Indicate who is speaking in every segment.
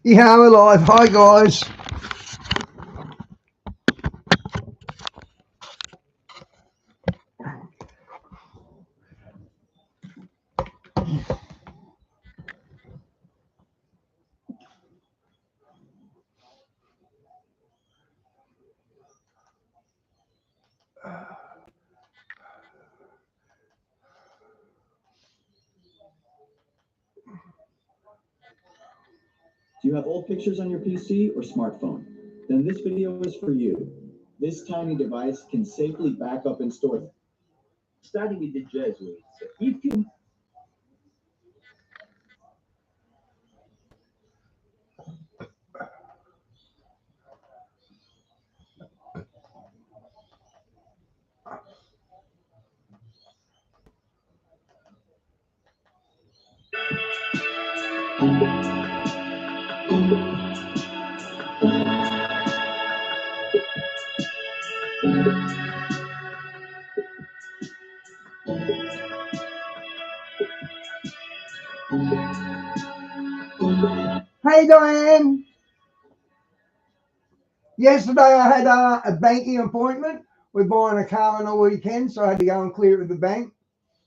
Speaker 1: Yeah, we're live. Hi, guys.
Speaker 2: Do you have old pictures on your PC or smartphone? Then this video is for you. This tiny device can safely back up and store them. Starting with the Jesuits, if you
Speaker 1: Hey, Diane. Yesterday I had a banking appointment. We're buying a car on the weekend, so I had to go and clear it with the bank.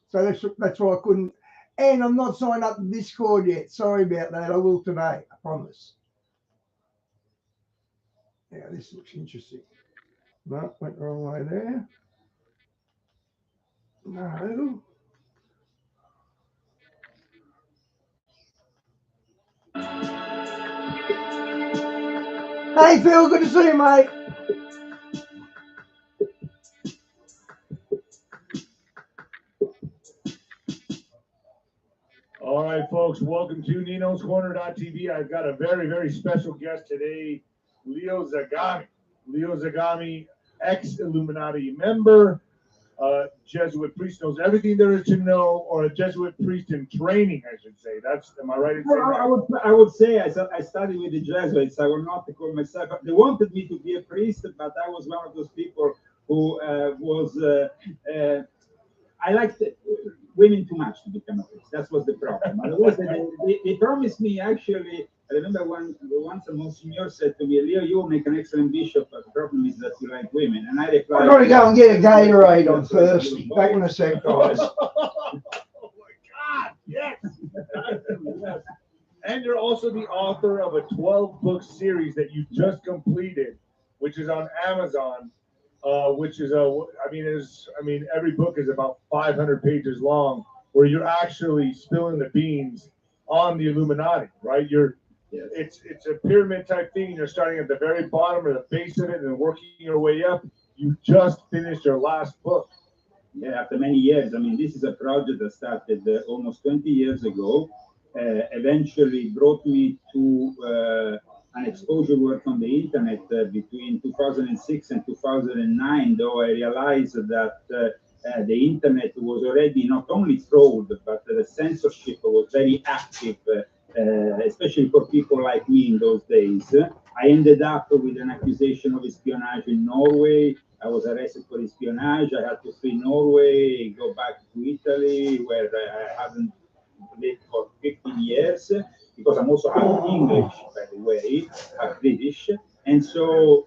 Speaker 1: So that's why I couldn't. And I'm not signed up to Discord yet. Sorry about that. I will today. I promise. Yeah, this looks interesting. No, went the wrong way there. No. Hey, Phil. Good to see you, mate.
Speaker 3: All right, folks, welcome to Nino's Corner.tv. I've got a very, very special guest today, Leo Zagami. Leo Zagami, ex-Illuminati member, Jesuit priest, knows everything there is to know, or a Jesuit priest in training, I should say. Am I right in saying that?
Speaker 2: I would say I studied with the Jesuits. I will not call myself. They wanted me to be a priest, but I was one of those people who I liked women too much to become a priest. That was the problem. They promised me, actually. I remember once a Monsignor said to me, Leo, you will make an excellent bishop, but the problem is that you like women. And I replied,
Speaker 1: I've got to go and get a Gatorade on Thursday. Back in a sec, guys.
Speaker 3: Oh my God, yes. And you're also the author of a 12-book series that you just completed, which is on Amazon. Which is every book is about 500 pages long, where you're actually spilling the beans on the Illuminati, right? It's a pyramid type thing. You're starting at the very bottom or the base of it and working your way up. You just finished your last book.
Speaker 2: Yeah, after many years. I mean, this is a project that started almost 20 years ago. Eventually brought me to an exposure work on the internet between 2006 and 2009, though I realized that the internet was already not only fraud, but the censorship was very active, especially for people like me in those days. I ended up with an accusation of espionage in Norway. I was arrested for espionage. I had to flee Norway, go back to Italy, where I hadn't lived for 15 years, because I'm also half English, by the way, half British. And so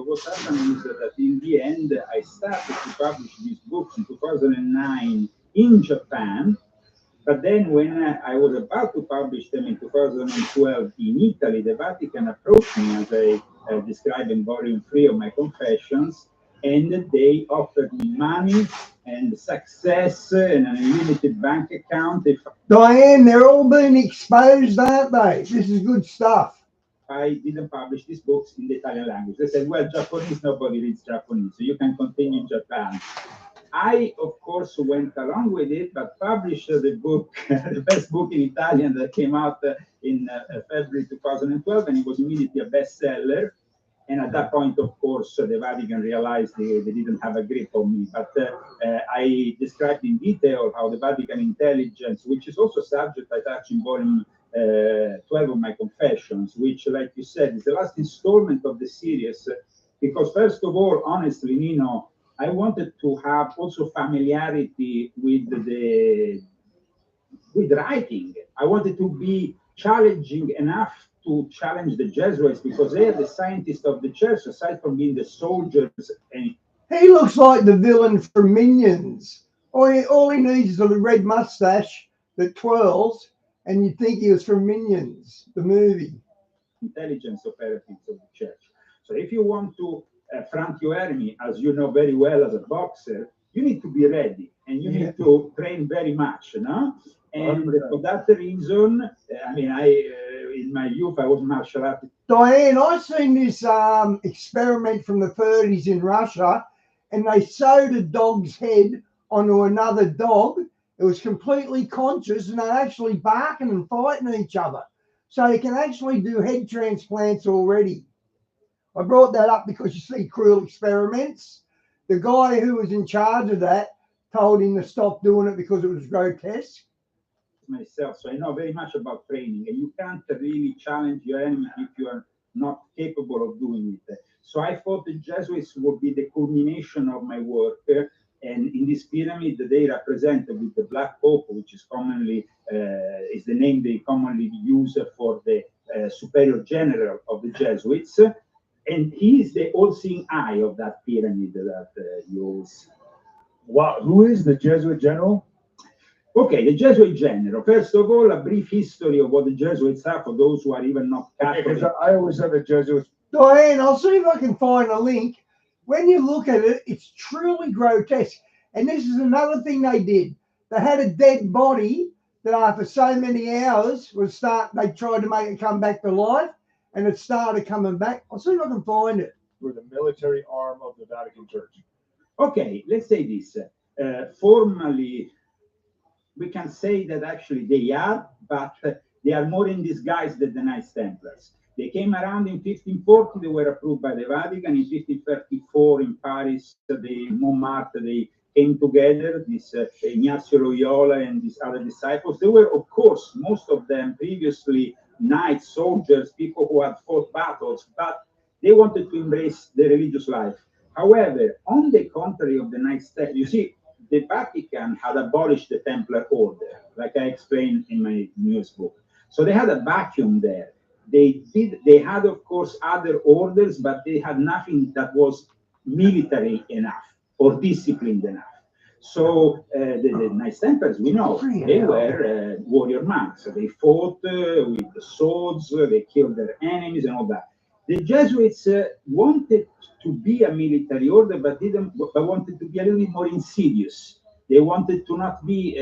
Speaker 2: what happened is that in the end, I started to publish these books in 2009 in Japan. But then when I was about to publish them in 2012 in Italy, the Vatican approached me, as I described in volume 3 of my Confessions, and they offered me money and success and an unlimited bank account.
Speaker 1: Diane, they're all being exposed, aren't they? This is good stuff.
Speaker 2: I didn't publish these books in the Italian language. They said, well, Japanese, nobody reads Japanese, so you can continue in Japan. I, of course, went along with it, but published the book, the best book in Italian that came out in February 2012, and it was immediately a bestseller. And at that point, of course, the Vatican realized they didn't have a grip on me. But I described in detail how the Vatican intelligence, which is also subject I touch in volume 12 of my Confessions, which, like you said, is the last installment of the series. Because first of all, honestly, Nino, I wanted to have also familiarity with writing. I wanted to be challenging enough to challenge the Jesuits because they are the scientists of the church, aside from being the soldiers. And
Speaker 1: he looks like the villain from Minions. All he needs is a red mustache that twirls, and you'd think he was from Minions, the movie.
Speaker 2: Intelligence operatives of the church. So if you want to front your enemy, as you know very well as a boxer, you need to be ready and you need to train very much, no? And for that reason, I mean, in my youth, I was martial artist.
Speaker 1: Diane, I seen this experiment from the 30s in Russia, and they sewed a dog's head onto another dog. It was completely conscious, and they're actually barking and fighting each other. So you can actually do head transplants already. I brought that up because you see cruel experiments. The guy who was in charge of that told him to stop doing it because it was grotesque.
Speaker 2: Myself, so I know very much about training, and you can't really challenge your enemy if you are not capable of doing it. So I thought the Jesuits would be the culmination of my work, and in this pyramid they represented with the Black Pope, which is commonly is the name they commonly use for the superior general of the Jesuits, and he is the all-seeing eye of that pyramid that you all see.
Speaker 3: Wow, who is the Jesuit general?
Speaker 2: Okay, the Jesuit general. First of all, a brief history of what the Jesuits are for those who are even not Catholic.
Speaker 3: Because I always said the Jesuits.
Speaker 1: Diane, I'll see if I can find a link. When you look at it, it's truly grotesque. And this is another thing they did. They had a dead body that after so many hours they tried to make it come back to life, and it started coming back. I'll see if I can find it.
Speaker 3: We're the military arm of the Vatican Church.
Speaker 2: Okay, let's say this. Formally, we can say that actually they are, but they are more in disguise than the Knights Templars. They came around in 1540, they were approved by the Vatican. In 1534 in Paris, the Montmartre, they came together, this Ignazio Loyola and these other disciples. They were, of course, most of them previously knights, soldiers, people who had fought battles, but they wanted to embrace the religious life. However, on the contrary of the Knights Templar, you see, the Vatican had abolished the Templar order, like I explained in my newest book. So they had a vacuum there. They had, of course, other orders, but they had nothing that was military enough or disciplined enough. So the Knights Templars, we know, they were warrior monks. So they fought with the swords, they killed their enemies and all that. The Jesuits wanted to be a military order, but wanted to be a little bit more insidious. They wanted to not be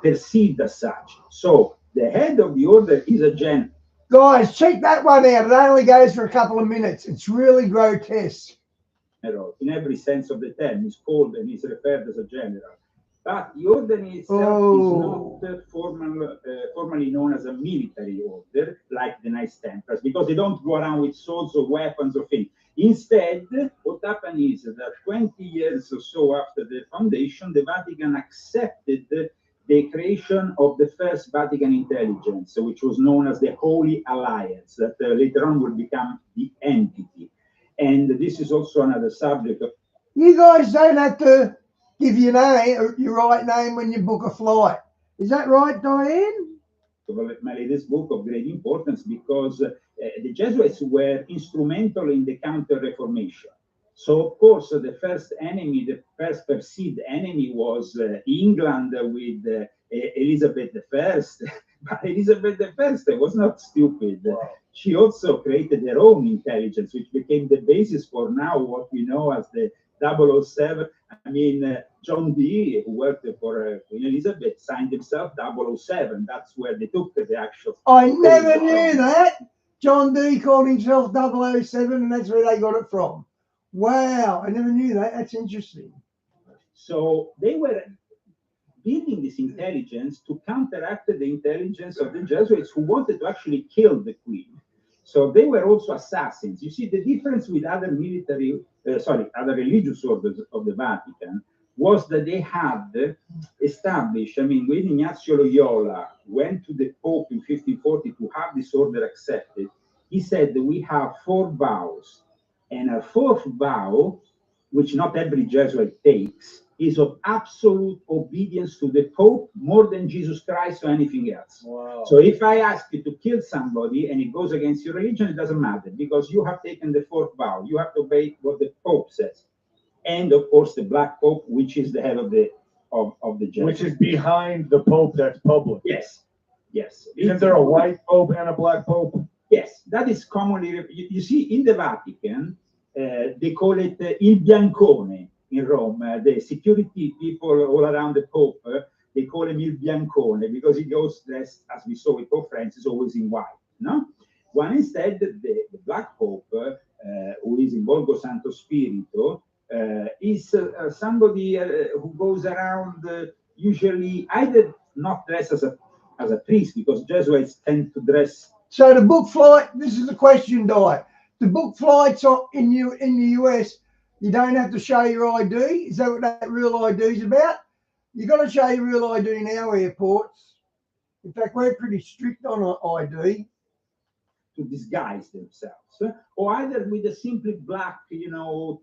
Speaker 2: perceived as such. So the head of the order is a general.
Speaker 1: Guys, check that one out. It only goes for a couple of minutes. It's really grotesque.
Speaker 2: In every sense of the term, is called and is referred as a general. But the order itself is not formally known as a military order like the Knights Templars, because they don't go around with swords or weapons or things. Instead, what happened is that 20 years or so after the foundation, the Vatican accepted the creation of the first Vatican intelligence, which was known as the Holy Alliance, that later on will become the entity. And this is also another subject.
Speaker 1: You guys don't have to give your name, your right name when you book a flight. Is that right, Diane?
Speaker 2: My latest book of great importance, because the Jesuits were instrumental in the Counter-Reformation. So, of course, the first enemy, the first perceived enemy was England with Elizabeth I. But Elizabeth I was not stupid.
Speaker 3: Wow.
Speaker 2: She also created her own intelligence, which became the basis for now what we know as the 007. I mean, John Dee, who worked for Queen Elizabeth, signed himself 007. That's where they took the actual.
Speaker 1: I never knew that. John Dee called himself 007, and that's where they got it from. Wow, I never knew that. That's interesting.
Speaker 2: So they were building this intelligence to counteract the intelligence of the Jesuits, who wanted to actually kill the Queen. So they were also assassins. You see, the difference with other other religious orders of the Vatican was that they had established, I mean, when Ignazio Loyola went to the Pope in 1540 to have this order accepted, he said that we have 4 vows. And a 4th vow, which not every Jesuit takes, is of absolute obedience to the Pope more than Jesus Christ or anything else.
Speaker 3: Wow.
Speaker 2: So if I ask you to kill somebody and it goes against your religion, it doesn't matter because you have taken the fourth vow. You have to obey what the Pope says. And of course, the Black Pope, which is the head of the Jesuits.
Speaker 3: Which is behind the Pope that's public.
Speaker 2: Yes, yes.
Speaker 3: Isn't there a white Pope and a black Pope?
Speaker 2: Yes, that is commonly. You see, in the Vatican, they call it Il Biancone in Rome. The security people all around the Pope, they call him Il Biancone because he goes dressed, as we saw with Pope Francis, always in white. No, one instead, the Black Pope, who is in Volgo Santo Spirito, is somebody who goes around usually either not dressed as a priest because Jesuits tend to dress.
Speaker 1: So the book flight, this is the question, Di. The book flights in the US, you don't have to show your ID. Is that what that real ID is about? You got to show your real ID in our airports. In fact, we're pretty strict on ID.
Speaker 2: To disguise themselves, or either with a simply black,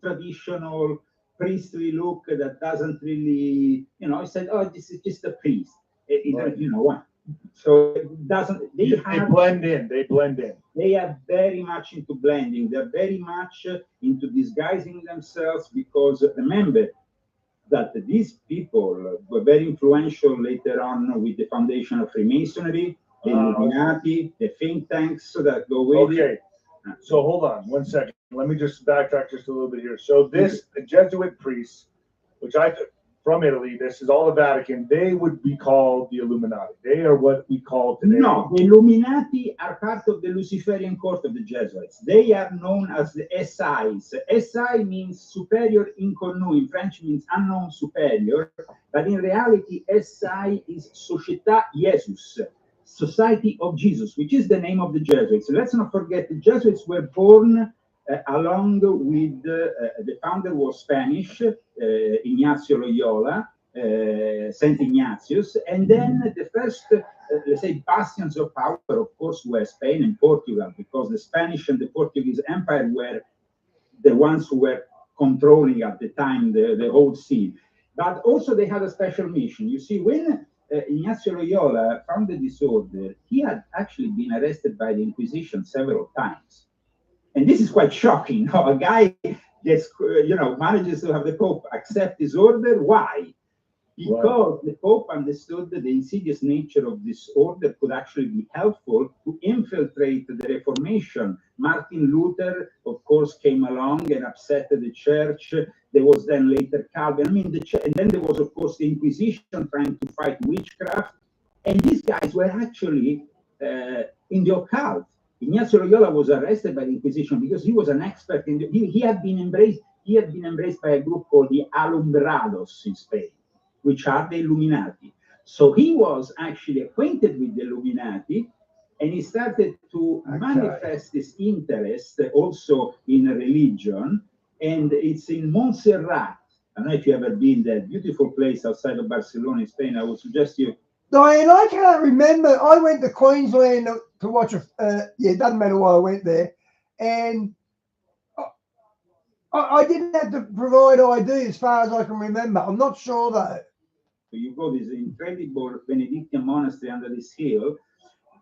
Speaker 2: traditional priestly look that doesn't really, said, oh, this is just a priest.
Speaker 3: Right.
Speaker 2: So it doesn't. They
Speaker 3: blend in. They blend in.
Speaker 2: They are very much into blending. They're very much into disguising themselves because remember that these people were very influential later on with the foundation of Freemasonry, the Illuminati, the think tanks that go with it.
Speaker 3: Okay, so hold on 1 second. Let me just backtrack just a little bit here. So the Jesuit priests, which from Italy, this is all the Vatican, they would be called the Illuminati. They are what we call today.
Speaker 2: No, the Illuminati are part of the Luciferian court of the Jesuits. They are known as the SIs. SI means superior inconnu. In French means unknown superior. But in reality, SI is Società Jesus, Society of Jesus, which is the name of the Jesuits. So let's not forget the Jesuits were born along with the founder was Spanish, Ignacio Loyola, Saint Ignatius, and then the first, let's say, bastions of power, of course, were Spain and Portugal, because the Spanish and the Portuguese Empire were the ones who were controlling at the time the whole scene. But also they had a special mission. You see, when Ignacio Loyola founded this order, he had actually been arrested by the Inquisition several times. And this is quite shocking. A guy gets, manages to have the Pope accept his order. Why? Because the Pope understood that the insidious nature of this order could actually be helpful to infiltrate the Reformation. Martin Luther, of course, came along and upset the church. There was then later Calvin. And then there was, of course, the Inquisition trying to fight witchcraft. And these guys were actually in the occult. Ignacio Loyola was arrested by the Inquisition because he was an expert in he had been embraced by a group called the Alumbrados in Spain, which are the Illuminati. So he was actually acquainted with the Illuminati, and he started to manifest this interest also in religion. And it's in Montserrat. I don't know if you've ever been there, beautiful place outside of Barcelona in Spain. I would suggest you.
Speaker 1: Diane, I can't remember. I went to Queensland to watch it doesn't matter why I went there. And I didn't have to provide ID as far as I can remember. I'm not sure though.
Speaker 2: So you go this incredible Benedictine monastery under this hill,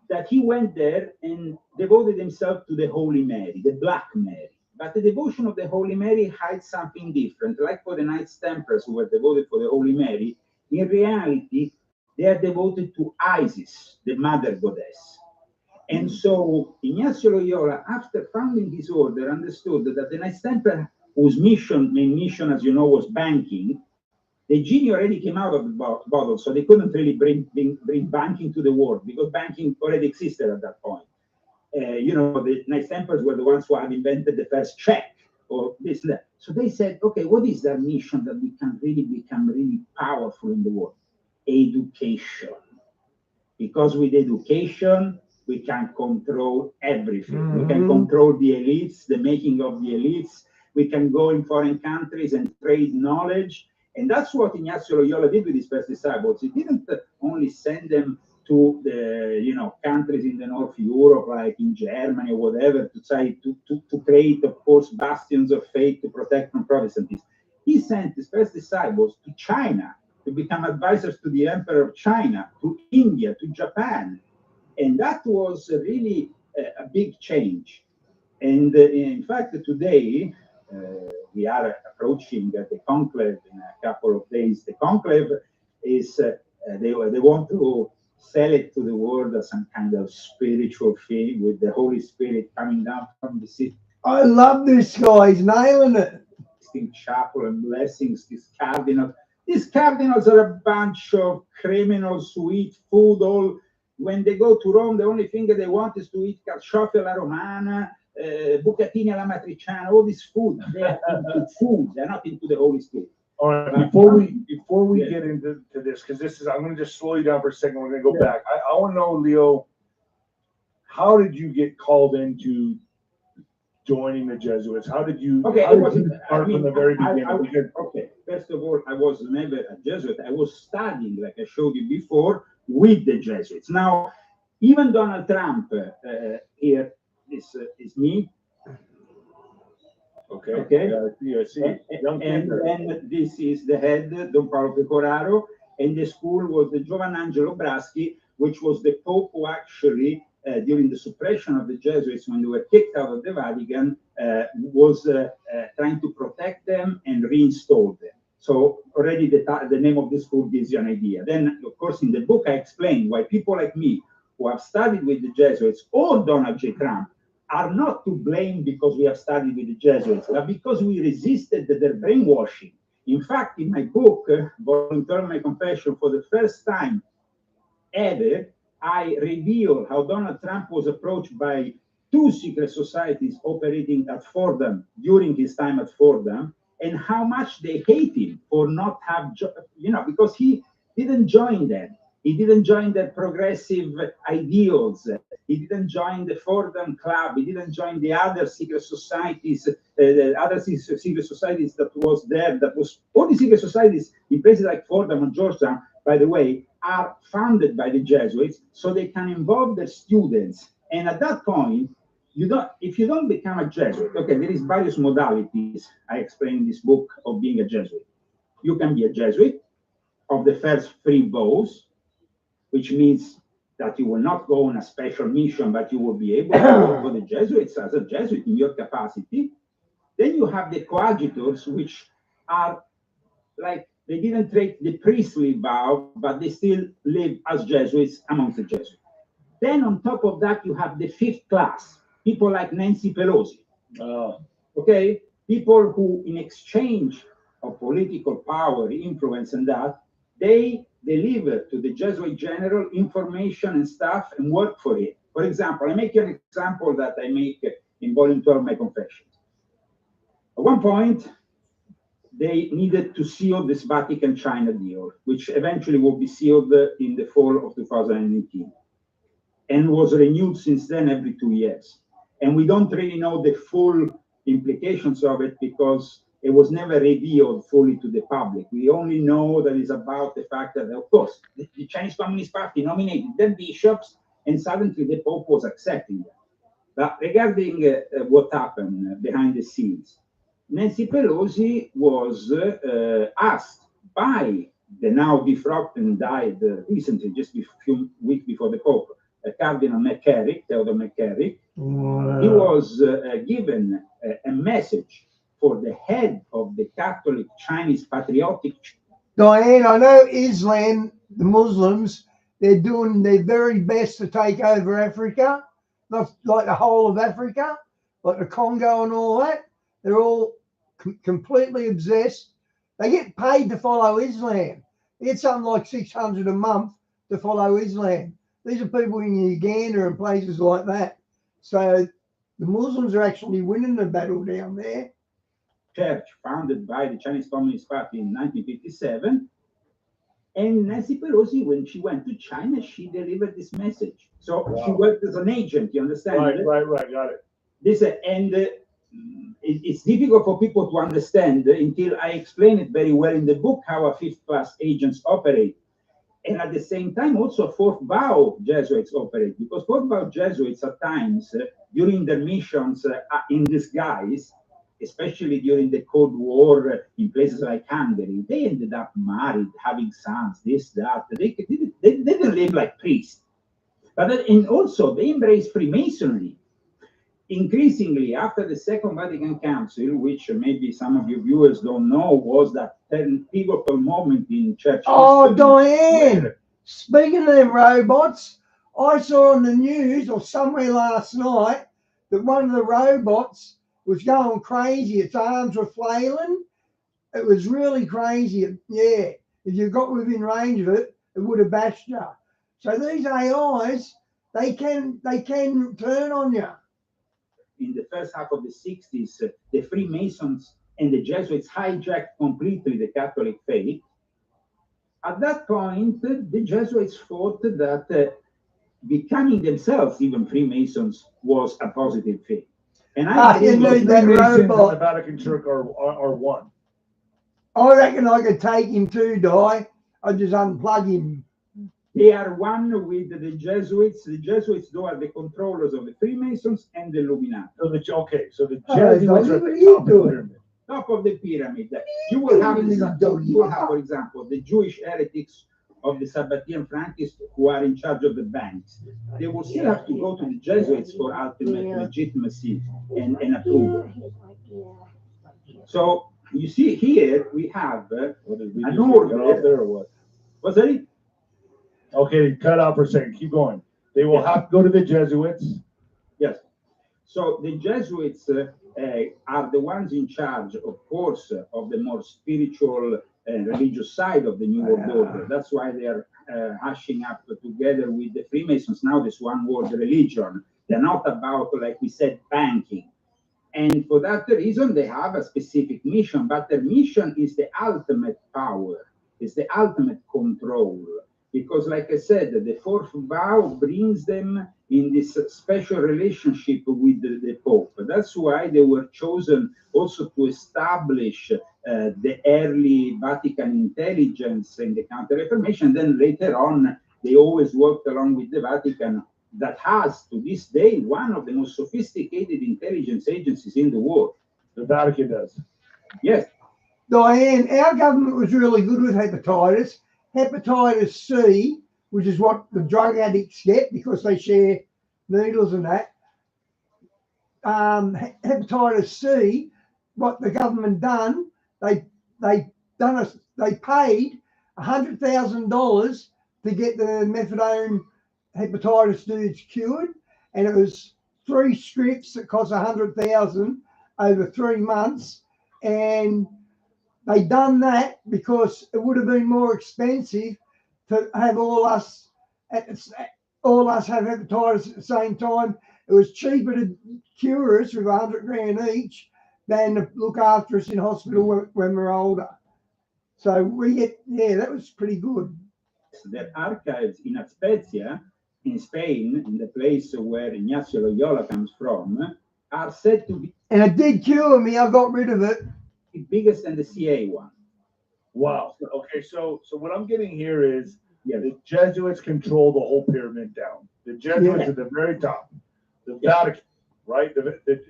Speaker 2: that he went there and devoted himself to the Holy Mary, the Black Mary. But the devotion of the Holy Mary hides something different. Like for the Knights Templars who were devoted for the Holy Mary, in reality, they are devoted to Isis, the mother goddess. And so Ignacio Loyola, after founding his order, understood that the Knights Templar, whose main mission, as you know, was banking, the genie already came out of the bottle, so they couldn't really bring banking to the world because banking already existed at that point. The Knights Templars were the ones who had invented the first check or this and that. So they said, okay, what is their mission that we can really become really powerful in the world? Education. Because with education, we can control everything. Mm-hmm. We can control the elites, the making of the elites. We can go in foreign countries and trade knowledge. And that's what Ignacio Loyola did with his first disciples. He didn't only send them to the countries in the North Europe, like in Germany or whatever, to try to create, of course, bastions of faith to protect from Protestantism. he sent his first disciples to China to become advisors to the Emperor of China, to India, to Japan. And that was really a big change. And in fact, today, we are approaching the conclave in a couple of days. The conclave is, they want to sell it to the world as some kind of spiritual thing with the Holy Spirit coming down from the sea.
Speaker 1: I love this guy. He's nailing it.
Speaker 2: Chapel and blessings, these cardinals. These cardinals are a bunch of criminals who eat food all. When they go to Rome, the only thing that they want is to eat carciofi alla romana, bucatini alla matriciana, all this food. They're into food. They're not into the Holy Spirit.
Speaker 3: All right, before we get into this, because this is, I'm going to just slow you down for a second. We're going to go back. I want to know, Leo, how did you get called into joining the Jesuits? How did you start from the very beginning?
Speaker 2: Okay, first of all, I was never a Jesuit. I was studying, like I showed you before, with the Jesuits. Now, even Donald Trump here is me.
Speaker 3: Okay.
Speaker 2: Yeah, I see. And this is the head, Don Paolo Pecoraro, and the school was the Giovanangelo Braschi, which was the Pope who actually, during the suppression of the Jesuits, when they were kicked out of the Vatican, was trying to protect them and reinstall them. So already the name of the school gives you an idea. Then, of course, in the book, I explain why people like me, who have studied with the Jesuits, or Donald J. Trump, are not to blame because we have studied with the Jesuits, but because we resisted their brainwashing. In fact, in my book, Volunteer My Confession, for the first time ever, I reveal how Donald Trump was approached by 2 secret societies operating at Fordham during his time at Fordham, and how much they hate him for not have, because he didn't join them. He didn't join their progressive ideals. He didn't join the Fordham Club. He didn't join the other secret societies, secret societies that was there. That was all the secret societies in places like Fordham and Georgetown, by the way, are funded by the Jesuits, so they can involve their students. And at that point, if you don't become a Jesuit, okay, there is various modalities I explain in this book of being a Jesuit. You can be a Jesuit of the first 3 vows, which means that you will not go on a special mission, but you will be able to work for the Jesuits as a Jesuit in your capacity. Then you have the coadjutors, which are like, they didn't take the priestly vow, but they still live as Jesuits amongst the Jesuits. Then on top of that, you have the 5th class, people like Nancy Pelosi. Okay? People who, in exchange of political power, influence, and that, they deliver to the Jesuit general information and stuff and work for it. For example, I make you an example that I make in Volume 12 of my Confessions. At one point, they needed to seal this Vatican-China deal, which eventually will be sealed in the fall of 2018, and was renewed since then every 2 years. And we don't really know the full implications of it because it was never revealed fully to the public. We only know that it's about the fact that, of course, the Chinese Communist Party nominated their bishops, and suddenly the Pope was accepting them. But regarding what happened behind the scenes, Nancy Pelosi was asked by the now defrocked and died recently, just a few weeks before the Pope, Cardinal McCarrick, Theodore McCarrick. Wow. He was given a message for the head of the Catholic Chinese Patriotic.
Speaker 1: Diane, I know Islam, the Muslims, they're doing their very best to take over Africa, not like the whole of Africa, like the Congo and all that. They're all completely obsessed. They get paid to follow Islam. They get something like $600 a month to follow Islam. These are people in Uganda and places like that. So the Muslims are actually winning the battle down there.
Speaker 2: Church founded by the Chinese Communist Party in 1957. And Nancy Pelosi, when she went to China, she delivered this message. So she worked as an agent, you understand?
Speaker 3: Right, got it.
Speaker 2: It's difficult for people to understand until I explain it very well in the book, how a 5th class agents operate. And at the same time, also 4th vow Jesuits operate, because 4th vow Jesuits at times, during their missions in disguise, especially during the Cold War in places like Hungary, they ended up married, having sons, this, that. They didn't live like priests. And also, they embraced Freemasonry. Increasingly, after the Second Vatican Council, which maybe some of your viewers don't know, was that pivotal moment in church
Speaker 1: Oh,
Speaker 2: history.
Speaker 1: Diane, speaking of them robots, I saw on the news or somewhere last night that one of the robots was going crazy. Its arms were flailing. It was really crazy. Yeah, if you got within range of it, it would have bashed you. So these AIs, they can turn on you.
Speaker 2: In the first half of the 60s, the Freemasons and the Jesuits hijacked completely the Catholic faith. At that point, the Jesuits thought that becoming themselves even Freemasons was a positive thing. And I
Speaker 1: you
Speaker 3: The
Speaker 1: need that
Speaker 3: Freemasons and the
Speaker 1: robot.
Speaker 3: Vatican Church are one.
Speaker 1: I reckon I could take him too, Di. I'd just unplug him.
Speaker 2: they are one with the Jesuits. The Jesuits, though, are the controllers of the Freemasons and the Illuminati.
Speaker 3: So the Jesuits
Speaker 1: Dolly,
Speaker 3: are at
Speaker 1: what
Speaker 3: the
Speaker 1: are you
Speaker 3: top of the
Speaker 1: doing?
Speaker 3: pyramid.
Speaker 2: Top of the pyramid. You will have, for example, the Jewish heretics of the Sabbatean Frankists who are in charge of the banks. They will still have to go to the Jesuits for ultimate legitimacy and approval. So you see here we have an order.
Speaker 3: There or what?
Speaker 2: Was that it?
Speaker 3: Okay, cut out for a second. Keep going. They will have to go to the Jesuits.
Speaker 2: Yes. So the Jesuits are the ones in charge, of course, of the more spiritual and religious side of the New World Order. That's why they are hashing up together with the Freemasons. Now this one world religion. They're not about, like we said, banking. And for that reason, they have a specific mission, but their mission is the ultimate power, is the ultimate control. Because, like I said, the fourth vow brings them in this special relationship with the Pope. That's why they were chosen also to establish the early Vatican intelligence in the Counter-Reformation. Then later on, they always worked along with the Vatican, that has, to this day, one of the most sophisticated intelligence agencies in the world.
Speaker 3: The Vatican does.
Speaker 2: Yes.
Speaker 1: Diane, our government was really good with hepatitis. Hepatitis C, which is what the drug addicts get because they share needles and that. Hepatitis C, what the government done, they paid $100,000 to get the methadone hepatitis dudes cured, and it was 3 strips that cost $100,000 over 3 months, and they done that because it would have been more expensive to have all us have hepatitis at the same time. It was cheaper to cure us with $100,000 each than to look after us in hospital when we're older. So that was pretty good.
Speaker 2: Their archives in Spezia, in Spain, in the place where Ignacio Loyola comes from, are said to be.
Speaker 1: And it did cure me. I got rid of it.
Speaker 2: Biggest than the CA one.
Speaker 3: Wow. Okay, so what I'm getting here is the Jesuits control the whole pyramid down. The Jesuits at the very top. The Vatican, right?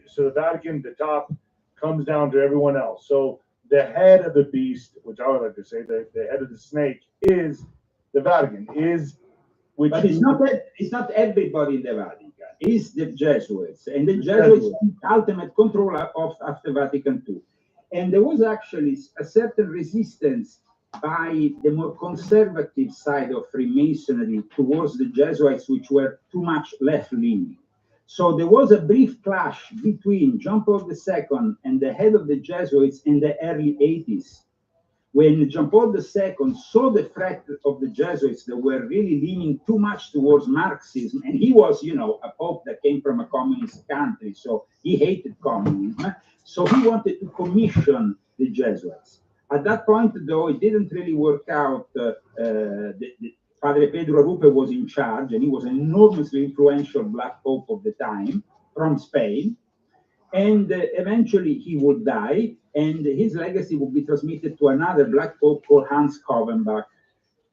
Speaker 3: So the Vatican, the top, comes down to everyone else. So the head of the beast, which I would like to say, the head of the snake, is the Vatican.
Speaker 2: But it's not everybody in the Vatican. It's the Jesuits, and the Jesuits ultimate control of the Vatican too. And there was actually a certain resistance by the more conservative side of Freemasonry towards the Jesuits, which were too much left-leaning. So there was a brief clash between John Paul II and the head of the Jesuits in the early 80s. When John Paul II saw the threat of the Jesuits that were really leaning too much towards Marxism, and he was, a pope that came from a communist country, so he hated communism. So he wanted to commission the Jesuits. At that point, though, it didn't really work out. Padre Pedro Rupe was in charge, and he was an enormously influential Black Pope of the time from Spain. And eventually he would die, and his legacy would be transmitted to another Black Pope called Hans Kovenbach.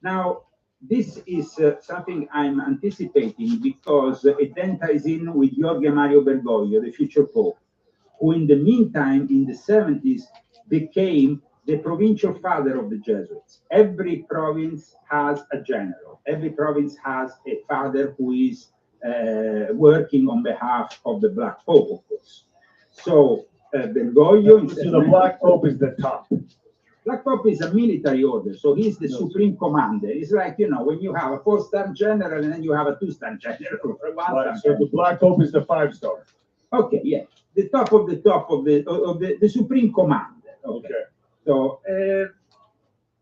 Speaker 2: Now, this is something I'm anticipating because it then ties in with Jorge Mario Bergoglio, the future Pope. who in the meantime, in the 70s, became the provincial father of the Jesuits. Every province has a general. Every province has a father who is working on behalf of the Black Pope, of course. So Bergoglio...
Speaker 3: So the Black Pope is the top.
Speaker 2: Black Pope is a military order, so he's the supreme commander. It's like, you know, when you have a 4-star general and then you have a 2-star general.
Speaker 3: Right, so the Black Pope is the 5-star.
Speaker 2: Okay, yeah, the top of the supreme commander.
Speaker 3: Okay.
Speaker 2: So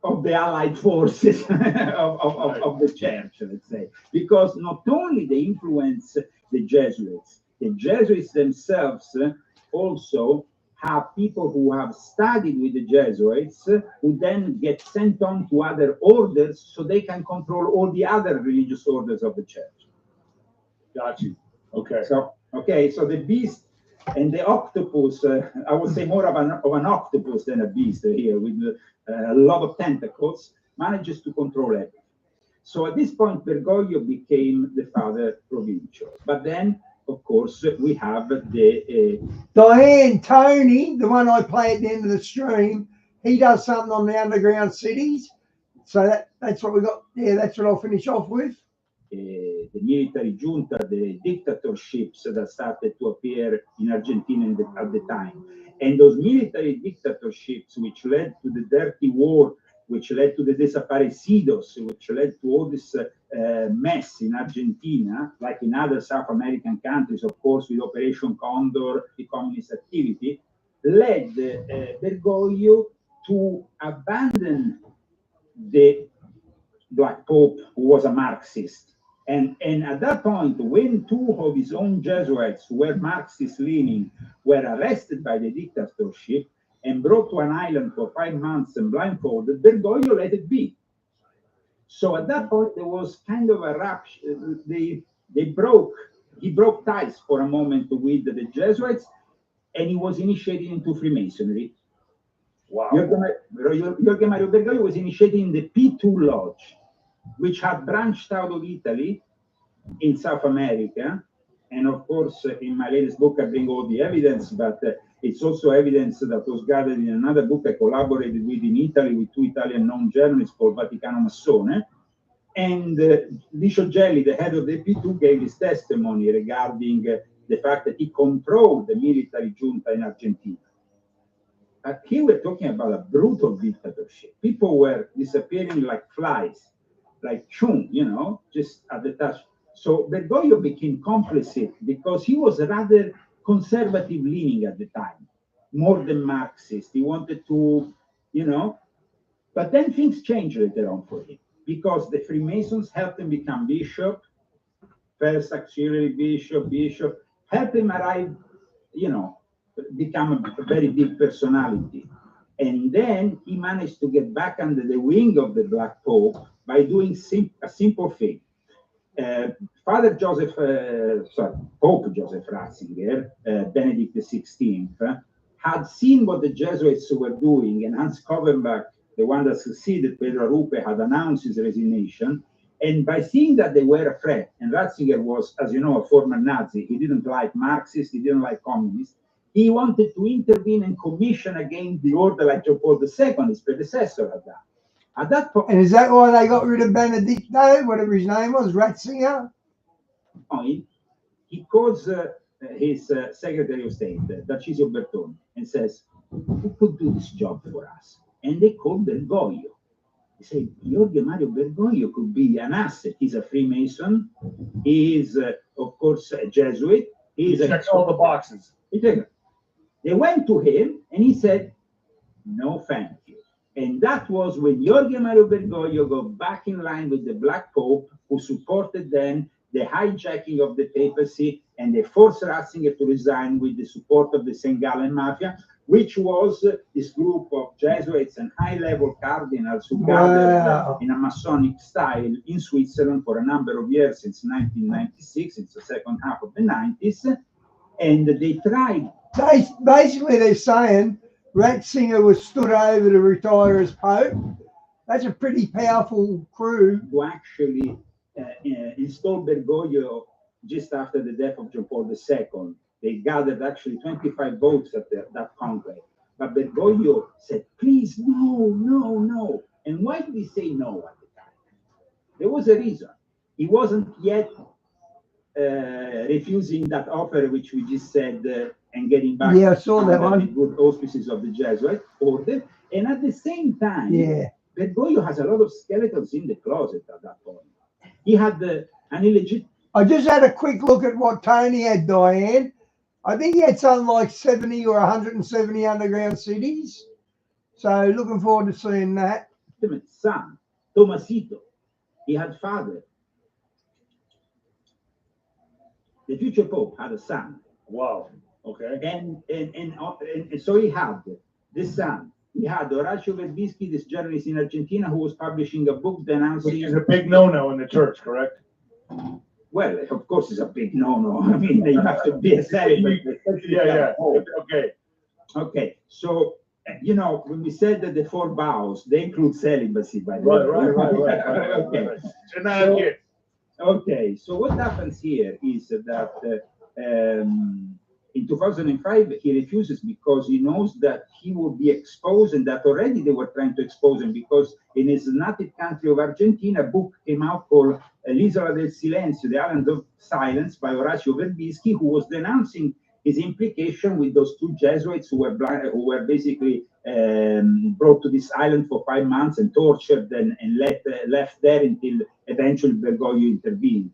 Speaker 2: of the allied forces of the church, let's say, because not only they influence the Jesuits themselves also have people who have studied with the Jesuits who then get sent on to other orders so they can control all the other religious orders of the church.
Speaker 3: Got you. Okay.
Speaker 2: So the beast and the octopus, I would say more of an octopus than a beast here, with a lot of tentacles, manages to control everything. So at this point, Bergoglio became the father provincial. But then, of course, we have the...
Speaker 1: Diane Tony, the one I play at the end of the stream, he does something on the underground cities. So that's what we got. Yeah, that's what I'll finish off with.
Speaker 2: The military junta, the dictatorships that started to appear in Argentina at the time. And those military dictatorships, which led to the dirty war, which led to the desaparecidos, which led to all this mess in Argentina, like in other South American countries, of course, with Operation Condor, the communist activity, led Bergoglio to abandon the Black Pope, who was a Marxist. And at that point, when 2 of his own Jesuits who were Marxist-leaning were arrested by the dictatorship and brought to an island for 5 months and blindfolded, Bergoglio let it be. So at that point, there was kind of a rupture. He broke ties for a moment with the Jesuits, and he was initiated into Freemasonry.
Speaker 3: Wow.
Speaker 2: Jorge Mario Bergoglio was initiated in the P2 Lodge, which had branched out of Italy in South America. And of course, in my latest book, I bring all the evidence, but it's also evidence that was gathered in another book I collaborated with in Italy with 2 Italian known journalists called Vaticano Massone. And Licio Gelli, the head of the P2, gave his testimony regarding the fact that he controlled the military junta in Argentina. But here we're talking about a brutal dictatorship. People were disappearing like flies, like chum, you know, just at the touch. So Bergoglio became complicit because he was rather conservative leaning at the time, more than Marxist. He wanted to, you know, but then things changed later on for him because the Freemasons helped him become bishop, first auxiliary bishop, helped him arrive, you know, become a very big personality. And then he managed to get back under the wing of the Black Pope by doing a simple thing. Pope Joseph Ratzinger, Benedict XVI, had seen what the Jesuits were doing, and Hans Kovenbach, the one that succeeded Pedro Arrupe, had announced his resignation. And by seeing that they were a threat, and Ratzinger was, as you know, a former Nazi, he didn't like Marxists, he didn't like communists, he wanted to intervene and commission against the order like John Paul II, his predecessor at that. At that point,
Speaker 1: and is that why they got rid of Benedicto, whatever his name was, Ratzinger?
Speaker 2: He calls his Secretary of State, Tarcisio Bertone, and says, who could do this job for us? And they called Bergoglio. He said, Jorge Mario Bergoglio could be an asset. He's a Freemason. He is, of course, a Jesuit.
Speaker 3: He checks all the boxes.
Speaker 2: They went to him, and he said, no, thank you. And that was when Jorge Mario Bergoglio got back in line with the Black Pope, who supported then the hijacking of the papacy, and they forced Ratzinger to resign with the support of the St. Gallen Mafia, which was this group of Jesuits and high-level cardinals who gathered in a Masonic style in Switzerland for a number of years, since 1996, since the second half of the 90s, and they tried.
Speaker 1: Basically, they're saying Ratzinger was stood over to retire as Pope. That's a pretty powerful crew.
Speaker 2: To actually install Bergoglio just after the death of John Paul II They gathered actually 25 votes at that conclave. But Bergoglio said, please, no, no, no. And why did he say no at the time? There was a reason. He wasn't yet refusing that offer, which we just said, and getting back
Speaker 1: I saw that one.
Speaker 2: The good auspices of the Jesuit order. And at the same time, Bergoglio has a lot of skeletons in the closet at that point. He had an illegitimate.
Speaker 1: I just had a quick look at what Tony had, Diane. I think he had something like 70 or 170 underground cities. So looking forward to seeing that.
Speaker 2: Son, Tomasito, he had father. The future Pope had a son.
Speaker 3: Wow. Okay.
Speaker 2: And so he had this son. He had Orazio Verbischi, this journalist in Argentina, who was publishing a book denouncing.
Speaker 3: Which is a big no-no in the church, correct?
Speaker 2: Well, of course, it's a big no-no. I mean, you have to be a celibate.
Speaker 3: Yeah. Okay.
Speaker 2: Okay. So, you know, when we said that the 4 vows, they include celibacy, by the way.
Speaker 3: Right.
Speaker 2: Okay. Okay. So what happens here is that in 2005, he refuses because he knows that he will be exposed, and that already they were trying to expose him, because in his native country of Argentina, a book came out called L'Isola del Silenzio, The Island of Silence, by Orazio Verbischi, who was denouncing his implication with those 2 Jesuits who were basically brought to this island for 5 months and tortured and left there until eventually Bergoglio intervened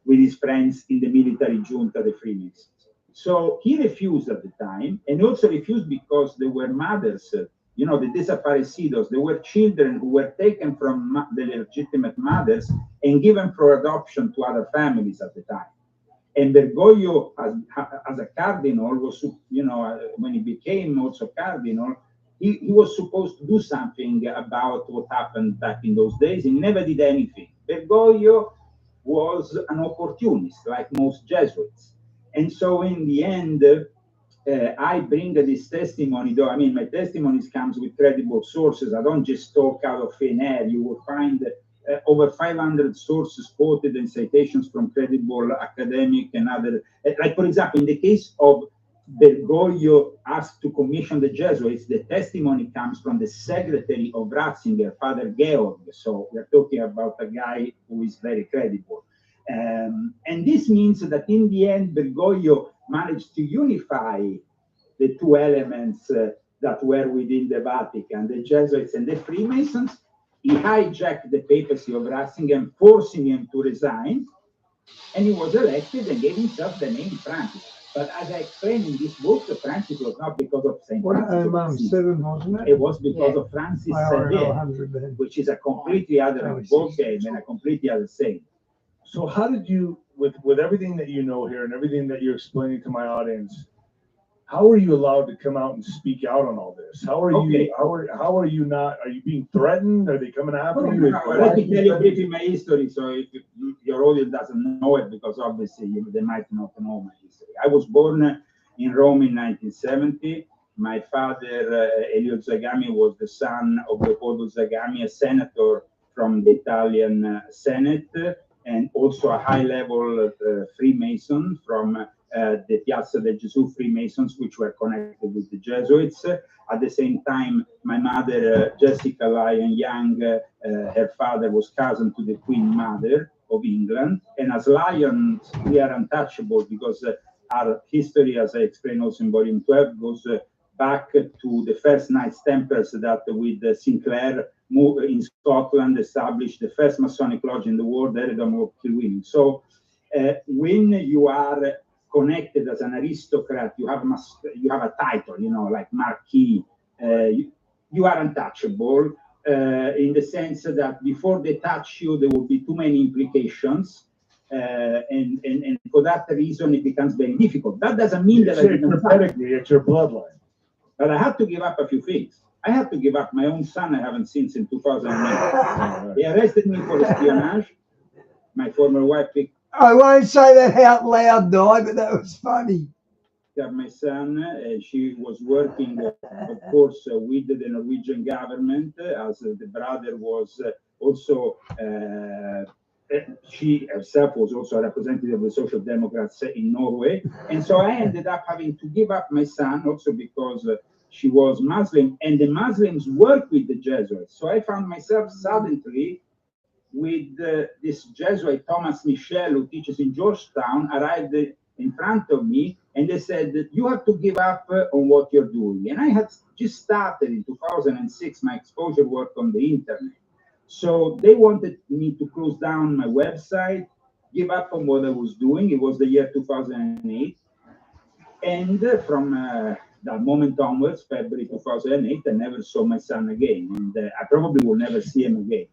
Speaker 2: with his friends in the military junta, the Freemasons. So he refused at the time, and he also refused because there were mothers, you know, the desaparecidos. There were children who were taken from the legitimate mothers and given for adoption to other families at the time. And Bergoglio, as a cardinal, was, you know, when he became also cardinal, he was supposed to do something about what happened back in those days. He never did anything. Bergoglio was an opportunist, like most Jesuits. And so in the end, I bring this testimony, though, I mean, my testimonies comes with credible sources. I don't just talk out of thin air. You will find over 500 sources quoted and citations from credible academic and other, like, for example, in the case of Bergoglio asked to commission the Jesuits, the testimony comes from the secretary of Ratzinger, Father Georg. So we're talking about a guy who is very credible. And this means that in the end, Bergoglio managed to unify the 2 elements that were within the Vatican, the Jesuits and the Freemasons. He hijacked the papacy of Ratzinger, forcing him to resign, and he was elected and gave himself the name Francis. But as I explained in this book, Francis was not because of Saint Francis.
Speaker 1: 7, wasn't it?
Speaker 2: It was because of Francis Xavier, which is a completely other ballgame and a completely other saint.
Speaker 3: So how did you, with everything that you know here and everything that you're explaining to my audience, how are you allowed to come out and speak out on all this? How are you? How are you not? Are you being threatened? Are they coming after you?
Speaker 2: Let me tell you briefly my history, so if your audience doesn't know it, because obviously they might not know my history. I was born in Rome in 1970. My father, Elio Zagami, was the son of Leopoldo Zagami, a senator from the Italian Senate, and also a high-level Freemason from the Piazza del Gesù Freemasons, which were connected with the Jesuits. At the same time, my mother, Jessica Lyon Young, her father was cousin to the Queen Mother of England. And as Lions, we are untouchable because our history, as I explained also in volume 12, goes back to the first Knights Templars that with Sinclair moved in Scotland, established the first Masonic lodge in the world, Eredom of Kilwinning. So when you are connected as an aristocrat, you have a title, you know, like Marquis. You are untouchable in the sense that before they touch you, there will be too many implications. And for that reason, it becomes very difficult. That doesn't mean that
Speaker 3: it's your bloodline.
Speaker 2: But I had to give up a few things. I had to give up my own son I haven't seen since 2009. They arrested me for espionage. My former wife picked.
Speaker 1: I won't say that out loud, Di, but that was funny.
Speaker 2: My son, she was working, of course, with the Norwegian government, as the brother was also she herself was also a representative of the Social Democrats in Norway. And so I ended up having to give up my son also because she was Muslim, and the Muslims work with the Jesuits. So I found myself suddenly with this Jesuit, Thomas Michel, who teaches in Georgetown, arrived in front of me, and they said that you have to give up on what you're doing. And I had just started in 2006 my exposure work on the internet. So they wanted me to close down my website, give up on what I was doing. It was the year 2008. And from that moment onwards, February 2008, I never saw my son again. And I probably will never see him again.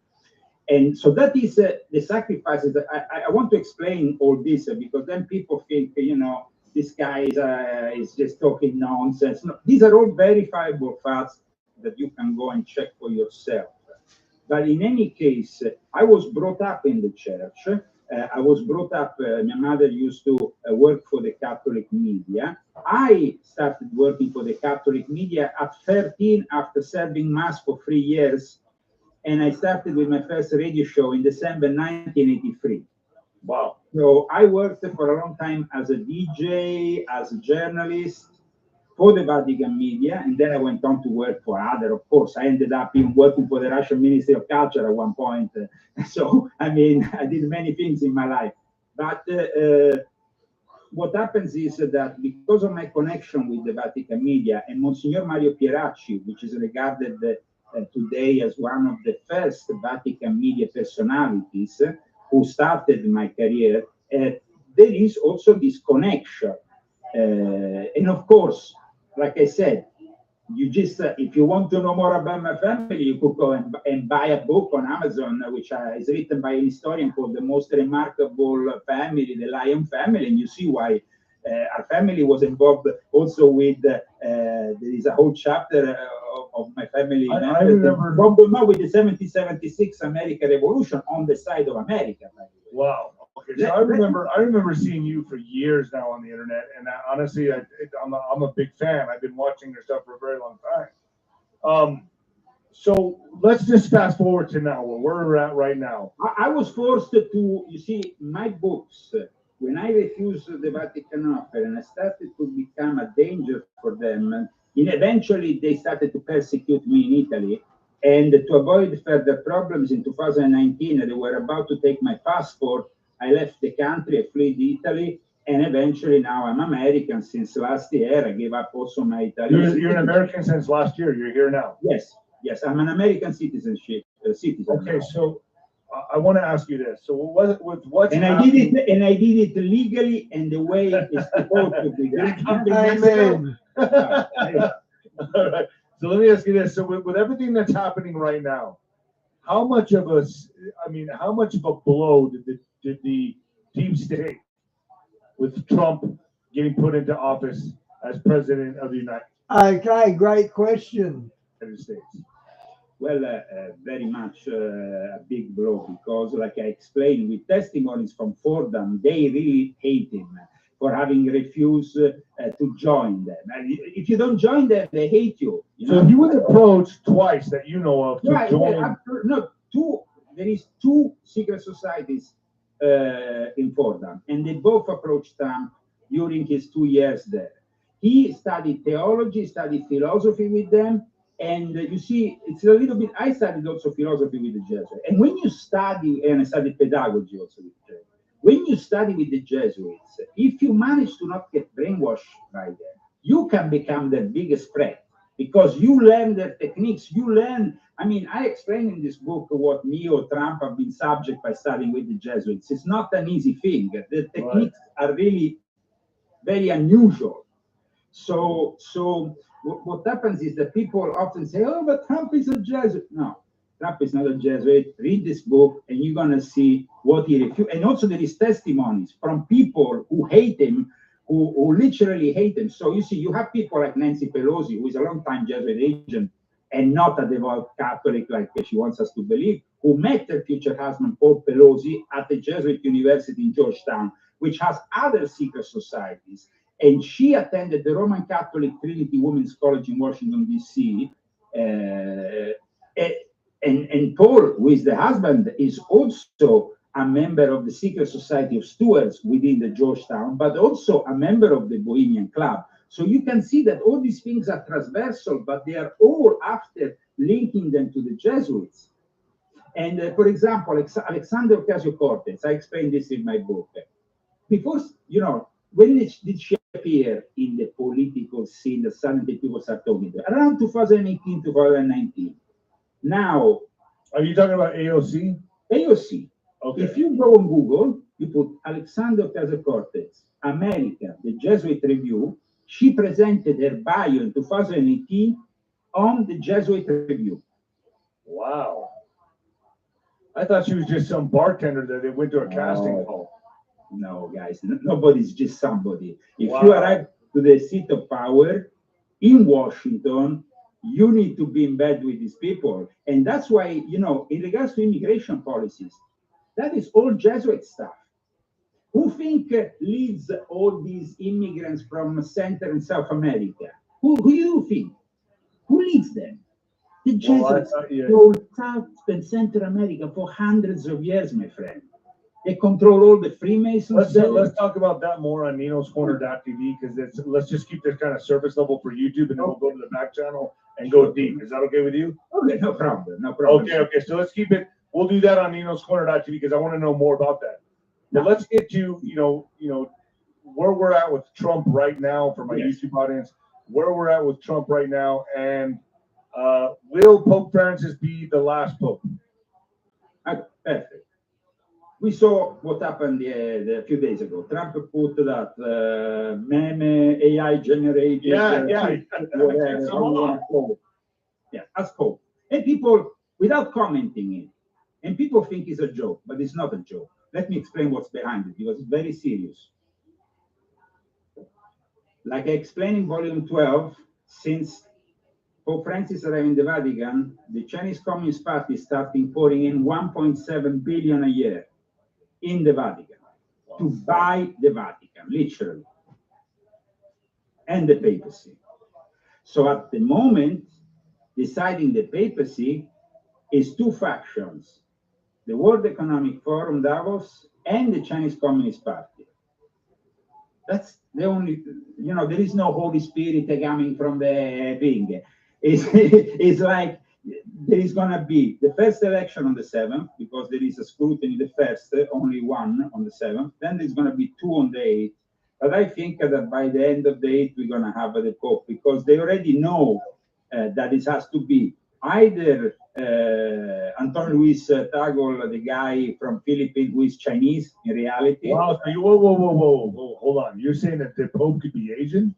Speaker 2: And so that is the sacrifices. I want to explain all this because then people think, you know, this guy is just talking nonsense. No, these are all verifiable facts that you can go and check for yourself. But in any case, I was brought up in the church. I was brought up, my mother used to work for the Catholic media. I started working for the Catholic media at 13 after serving Mass for 3 years. And I started with my first radio show in December 1983.
Speaker 3: Wow.
Speaker 2: So I worked for a long time as a DJ, as a journalist for the Vatican media, and then I went on to work for other, of course. I ended up even working for the Russian Ministry of Culture at one point. So, I mean, I did many things in my life. But what happens is that because of my connection with the Vatican media and Monsignor Mario Pieracci, which is regarded today as one of the first Vatican media personalities who started my career, there is also this connection. And of course, like I said, you just, if you want to know more about my family, you could go and buy a book on Amazon, which is written by a historian called The Most Remarkable Family, the Lion Family, and you see why our family was involved also with, there is a whole chapter of my family
Speaker 3: I remember
Speaker 2: with the 1776 American Revolution on the side of America.
Speaker 3: Wow. Okay, so I remember seeing you for years now on the internet, and honestly, I'm a big fan. I've been watching your stuff for a very long time. So let's just fast forward to now, where we're at right now.
Speaker 2: I was forced to, you see, my books, when I refused the Vatican offer and I started to become a danger for them, and eventually they started to persecute me in Italy. And to avoid further problems in 2019, they were about to take my passport. I left the country, I fled Italy, and eventually now I'm American since last year. I gave up also my Italian.
Speaker 3: You're an American since last year. You're here now.
Speaker 2: Yes, yes, I'm an American citizen.
Speaker 3: Okay, now. So I want to ask you this. So what's
Speaker 2: and I did it legally and the way it's supposed to be done.
Speaker 1: Amen.
Speaker 3: All right. So let me ask you this. So with everything that's happening right now, how much of a blow did the deep state with Trump getting put into office as president of the United
Speaker 1: Okay, great question.
Speaker 3: States?
Speaker 2: Well, very much a big blow because, like I explained, with testimonies from Fordham, they really hate him for having refused to join them. And if you don't join them, they hate you.
Speaker 3: So he was approached twice that you know of to join.
Speaker 2: There is two secret societies in Fordham, and they both approached Trump during his 2 years there. He studied theology, studied philosophy with them, and you see, it's a little bit. I studied also philosophy with the Jesuits, and when you study, and I studied pedagogy also with the Jesuits. When you study with the Jesuits, if you manage to not get brainwashed by them, you can become their biggest threat because you learn their techniques. You learn. I mean, I explain in this book what me or Trump have been subject by studying with the Jesuits. It's not an easy thing. The techniques are really very unusual. So what happens is that people often say, "Oh, but Trump is a Jesuit." No, Trump is not a Jesuit. Read this book, and you're gonna see what he refused. And also, there is testimonies from people who hate him, who literally hate him. So you see, you have people like Nancy Pelosi, who is a long-time Jesuit agent and not a devout Catholic like she wants us to believe, who met her future husband Paul Pelosi at the Jesuit University in Georgetown, which has other secret societies. And she attended the Roman Catholic Trinity Women's College in Washington, D.C. And Paul, who is the husband, is also a member of the secret society of stewards within the Georgetown, but also a member of the Bohemian Club. So you can see that all these things are transversal, but they are all after linking them to the Jesuits. And for example, Alexander Ocasio-Cortez, I explained this in my book. Before, when did she appear in the political scene that suddenly people start talking to? Around 2018, 2019. Now,
Speaker 3: are you talking about AOC?
Speaker 2: AOC.
Speaker 3: Okay.
Speaker 2: If you go on Google, you put Alexander Ocasio-Cortez, America, the Jesuit Review. She presented her bio in 2018 on the Jesuit Review.
Speaker 3: Wow. I thought she was just some bartender that they went to a casting call.
Speaker 2: No, guys, nobody's just somebody. If you arrive to the seat of power in Washington, you need to be in bed with these people. And that's why, in regards to immigration policies, that is all Jesuit stuff. Who think leads all these immigrants from Central and South America? Who do you think? Who leads them? The Jesuits control South and Central America for hundreds of years, my friend. They control all the Freemasons.
Speaker 3: Let's talk about that more on Nino's Corner.tv, because let's just keep this kind of surface level for YouTube, and then we'll go to the back channel and go deep. Is that okay with you?
Speaker 2: Okay, no problem.
Speaker 3: Okay. So let's keep it. We'll do that on Nino's Corner.tv because I want to know more about that. But let's get to where we're at with Trump right now for my YouTube audience. Where we're at with Trump right now, and will Pope Francis be the last pope?
Speaker 2: Perfect. We saw what happened a few days ago. Trump put that meme AI generated. As Pope. And people, without commenting it, and people think it's a joke, but it's not a joke. Let me explain what's behind it, because it's very serious. Like I explained in volume 12, since Pope Francis arrived in the Vatican, the Chinese Communist Party started pouring in 1.7 billion a year in the Vatican to buy the Vatican, literally, and the papacy. So at the moment, deciding the papacy is two factions: the World Economic Forum, Davos, and the Chinese Communist Party. That's the only, there is no Holy Spirit coming from the thing. It's like there is going to be the first election on the 7th, because there is a scrutiny, the first, only one on the 7th. Then there's going to be two on the 8th. But I think that by the end of the 8th, we're going to have the Pope, because they already know that it has to be either Anton Luis Tagol, the guy from Philippines who is Chinese in reality.
Speaker 3: Wow, whoa, hold on. You're saying that the Pope could be Asian?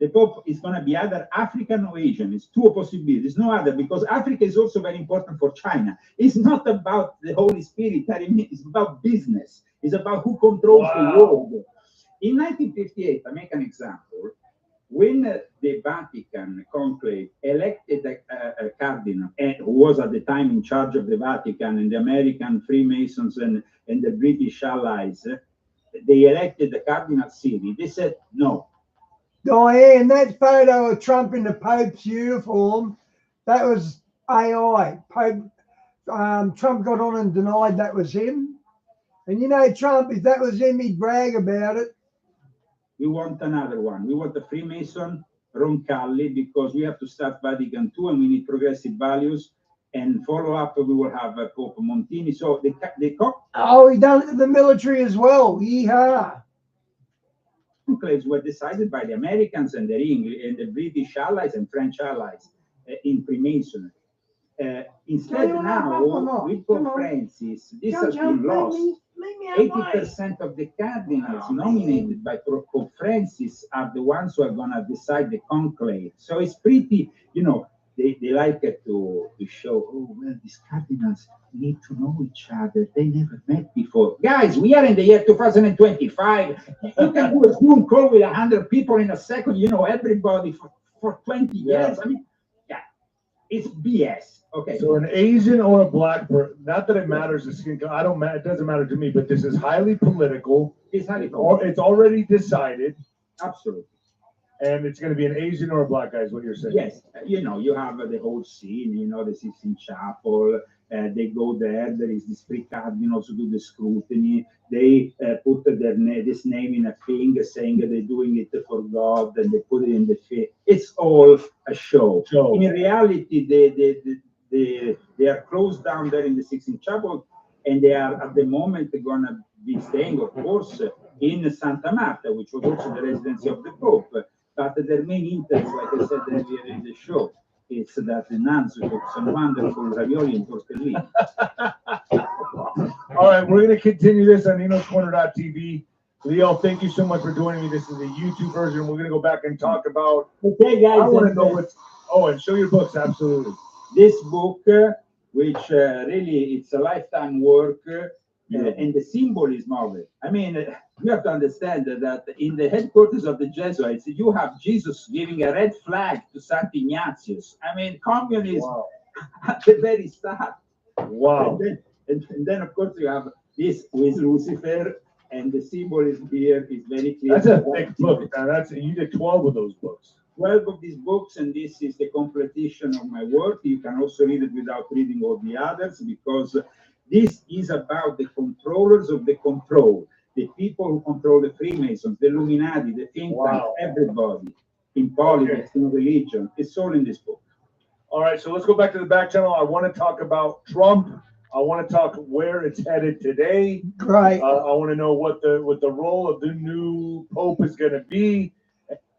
Speaker 2: The Pope is going to be either African or Asian. It's two possibilities. There's no other, because Africa is also very important for China. It's not about the Holy Spirit. It's about business. It's about who controls the world. In 1958, I make an example. When the Vatican conclave elected a cardinal, who was at the time in charge of the Vatican, and the American Freemasons and the British allies, they elected the Cardinal Siri. They said no.
Speaker 1: Diane, that photo of Trump in the Pope's uniform, that was AI. Pope, Trump got on and denied that was him. And Trump, if that was him, he'd brag about it.
Speaker 2: We want another one. We want the Freemason Roncalli, because we have to start Vatican II, and we need progressive values. And follow up, we will have Pope Montini. So he
Speaker 1: done it to the military as well. Yeehaw.
Speaker 2: Conclaves were decided by the Americans and the British allies and French allies in Freemasonry. Instead, now with Pope Francis, this has been lost. 80% of the cardinals nominated by Pope Francis are the ones who are going to decide the conclave. So it's pretty, they like it to show, these cardinals need to know each other. They never met before. Guys, we are in the year 2025. You can do a Zoom call with 100 people in a second, everybody for 20 years. I mean, it's BS. Okay.
Speaker 3: So an Asian or a black person, not that it matters the skin color, it doesn't matter to me, but this is highly political.
Speaker 2: It's highly political.
Speaker 3: It's already decided.
Speaker 2: Absolutely.
Speaker 3: And it's going to be an Asian or a black guy is what you're saying.
Speaker 2: Yes. You have the whole scene, the Sistine Chapel, They go there. There is this three cardinals who do the scrutiny. They put this name in a thing, saying that they're doing it for God, and they put it in the thing. It's all a show. In reality, they are closed down there in the Sixtine Chapel, and they are at the moment going to be staying, of course, in Santa Marta, which was also the residency of the Pope. But their main interest, like I said earlier in the show, is that the nuns cook some wonderful ravioli and tortellini.
Speaker 3: All right, we're going to continue this on Nino'sCorner.tv. Leo, thank you so much for joining me. This is the YouTube version. We're going to go back and talk about.
Speaker 2: Okay, guys.
Speaker 3: I want to know what's. Oh, and show your books. Absolutely.
Speaker 2: This book, which really it's a lifetime work, and the symbolism of it. I mean, you have to understand that in the headquarters of the Jesuits, you have Jesus giving a red flag to Saint Ignatius. I mean, communism at the very start.
Speaker 3: Wow.
Speaker 2: And then, of course, you have this with Lucifer, and the symbolism here is very clear.
Speaker 3: That's a thick book. Now, you did 12 of those books.
Speaker 2: 12 of these books, and this is the completion of my work. You can also read it without reading all the others, because this is about the controllers of the control, the people who control the Freemasons, the Illuminati, the think tanks, everybody in politics, in religion. It's all in this book.
Speaker 3: All right, so let's go back to the back channel. I want to talk about Trump. I want to talk where it's headed today.
Speaker 1: Right.
Speaker 3: I want to know what the role of the new Pope is going to be.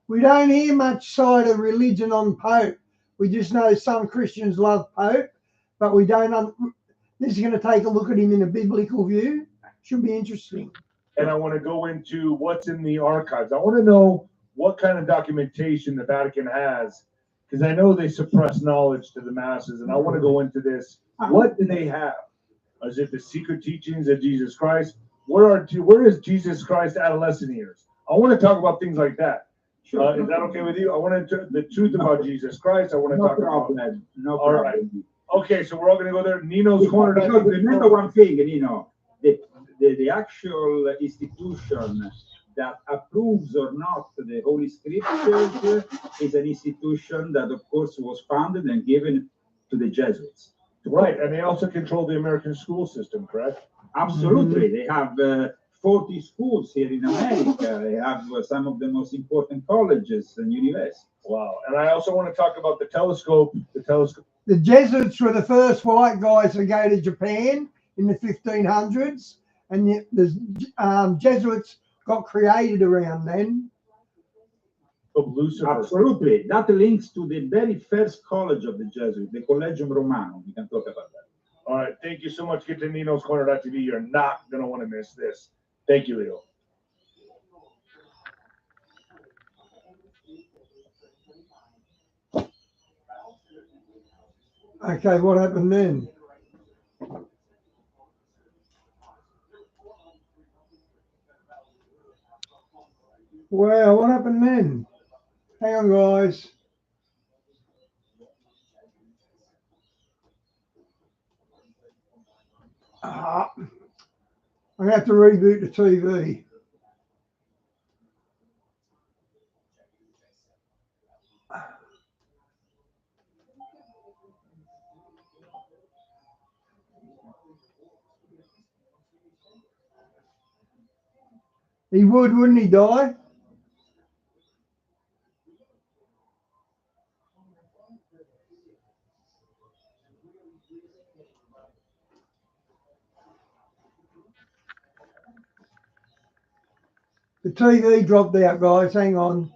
Speaker 1: We don't hear much side of religion on Pope. We just know some Christians love Pope, but we don't. This is going to take a look at him in a biblical view. Should be interesting.
Speaker 3: And I want to go into what's in the archives. I want to know what kind of documentation the Vatican has, because I know they suppress knowledge to the masses, and I want to go into this. What do they have? Is it the secret teachings of Jesus Christ? Where is Jesus Christ adolescent years? I want to talk about things like that.
Speaker 2: Sure.
Speaker 3: Is that okay with you? I want to the truth about Jesus Christ. I want to talk about.
Speaker 2: No
Speaker 3: all
Speaker 2: problem.
Speaker 3: Right. Okay, so we're all going to go there. Nino's Corner.
Speaker 2: Because remember one thing, the actual institution that approves or not the Holy Scriptures is an institution that, of course, was founded and given to the Jesuits.
Speaker 3: Right, and they also control the American school system, correct?
Speaker 2: Absolutely. They have 40 schools here in America. They have some of the most important colleges and universities.
Speaker 3: Wow. And I also want to talk about the telescope.
Speaker 1: The Jesuits were the first white guys to go to Japan in the 1500s, and the Jesuits got created around then.
Speaker 3: Of Lucifer.
Speaker 2: Absolutely. That links to the very first college of the Jesuits, the Collegium Romano. We can talk about that.
Speaker 3: All right. Thank you so much. Get to Nino'sCorner.tv. You're not going to want to miss this. Thank you, Leo.
Speaker 1: Okay, what happened then? Well, what happened then? Hang on, guys. I'm going to have to reboot the TV. He would, wouldn't he, Di? The TV dropped out, guys. Hang on.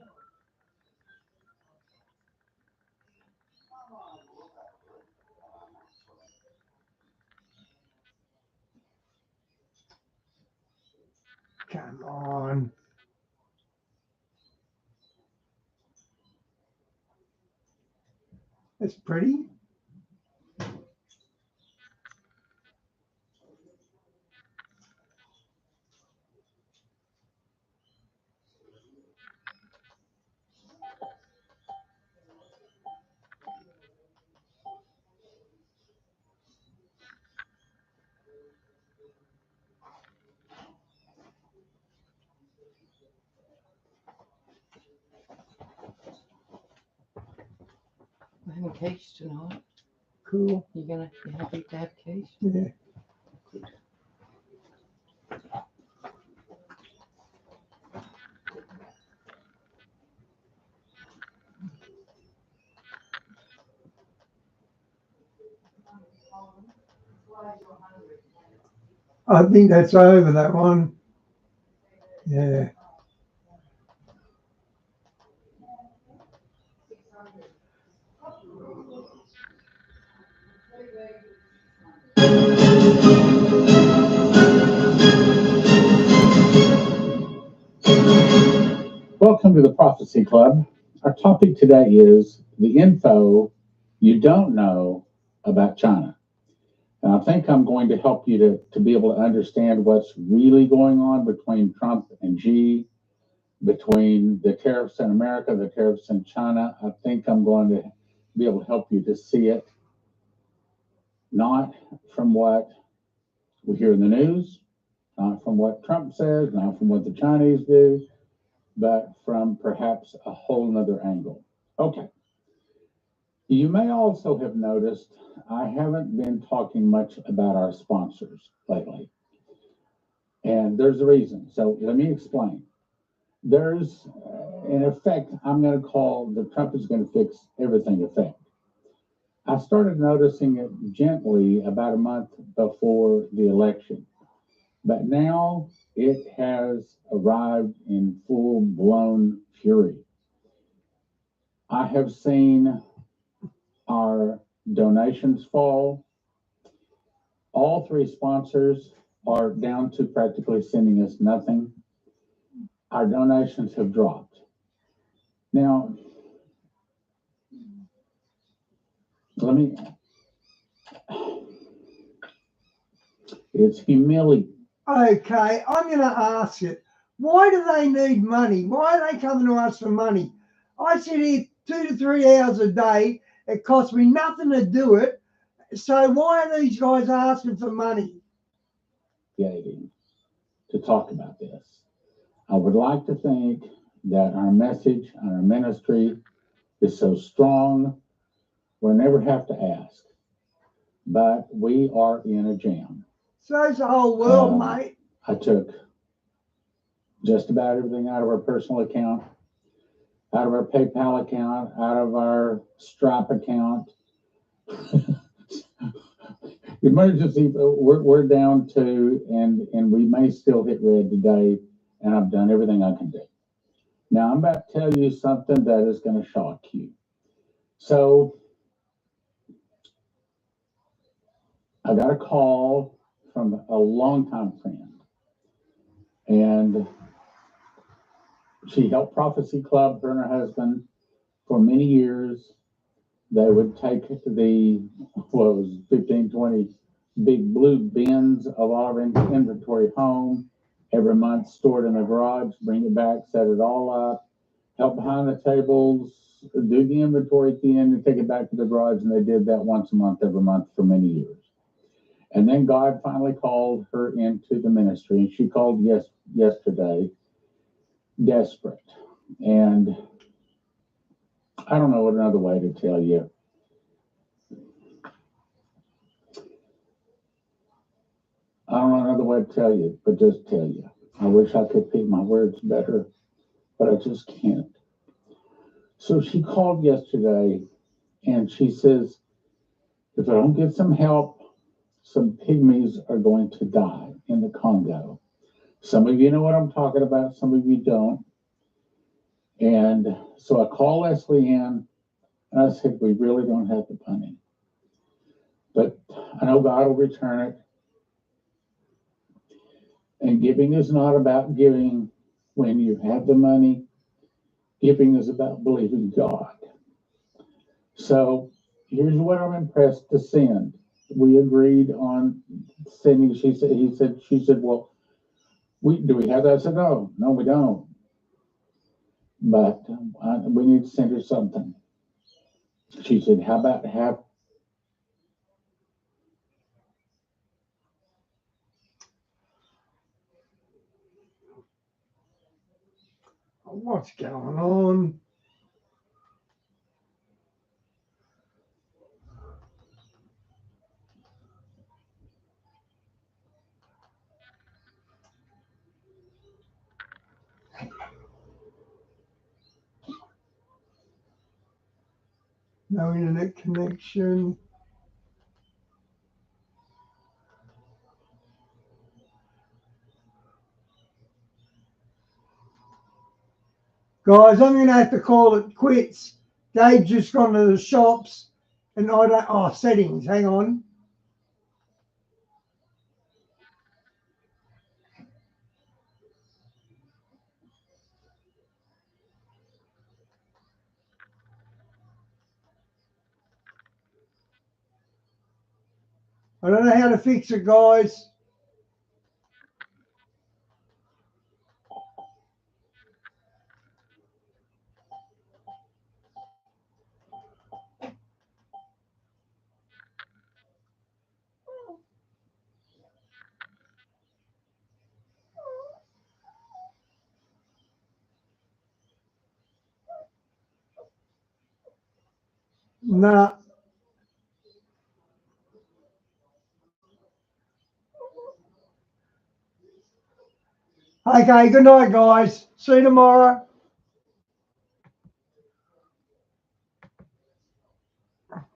Speaker 1: Come on. That's pretty.
Speaker 4: We're having cakes tonight.
Speaker 1: Cool.
Speaker 4: You happy to have keys?
Speaker 1: Yeah. I think that's over, that one. Yeah.
Speaker 5: Welcome to the Prophecy Club. Our topic today is the info you don't know about China. And I think I'm going to help you to be able to understand what's really going on between Trump and Xi, between the tariffs in America, the tariffs in China. I think I'm going to be able to help you to see it, not from what we hear in the news, not from what Trump says, not from what the Chinese do, but from perhaps a whole nother angle. Okay. You may also have noticed I haven't been talking much about our sponsors lately. And there's a reason. So let me explain. There's an effect I'm going to call the Trump is going to fix everything effect. I started noticing it gently about a month before the election. But now it has arrived in full-blown fury. I have seen our donations fall. All three sponsors are down to practically sending us nothing. Our donations have dropped. Now, it's humiliating.
Speaker 1: Okay, I'm going to ask it. Why do they need money? Why are they coming to us for money? I sit here 2 to 3 hours a day. It costs me nothing to do it. So why are these guys asking for money?
Speaker 5: To talk about this. I would like to think that our message and our ministry is so strong, we'll never have to ask. But we are in a jam.
Speaker 1: So's the whole world, mate.
Speaker 5: I took just about everything out of our personal account, out of our PayPal account, out of our Stripe account. Emergency, we're down to, and we may still hit red today, and I've done everything I can do. Now, I'm about to tell you something that is going to shock you. So, I got a call from a longtime friend, and she helped Prophecy Club, her and her husband, for many years. They would take the, 15, 20 big blue bins of all our inventory home every month, store it in the garage, bring it back, set it all up, help behind the tables, do the inventory at the end, and take it back to the garage. And they did that once a month, every month for many years. And then God finally called her into the ministry, and she called yesterday, desperate. And I don't know what another way to tell you. I don't know another way to tell you, but just tell you. I wish I could pick my words better, but I just can't. So she called yesterday, and she says, if I don't get some help, some pygmies are going to die in the Congo. Some of you know what I'm talking about, some of you don't. And so I called Leslie Ann, and I said, we really don't have the money. But I know God will return it. And giving is not about giving when you have the money. Giving is about believing God. So here's what I'm impressed to send. We agreed on sending. She said, well, do we have that? I said, no, we don't. But we need to send her something. She said, how about half?
Speaker 1: What's going on? No internet connection. Guys, I'm going to have to call it quits. Dave's just gone to the shops and I don't, oh, settings, hang on. I don't know how to fix it, guys. Nah. Okay, good night, guys. See you tomorrow.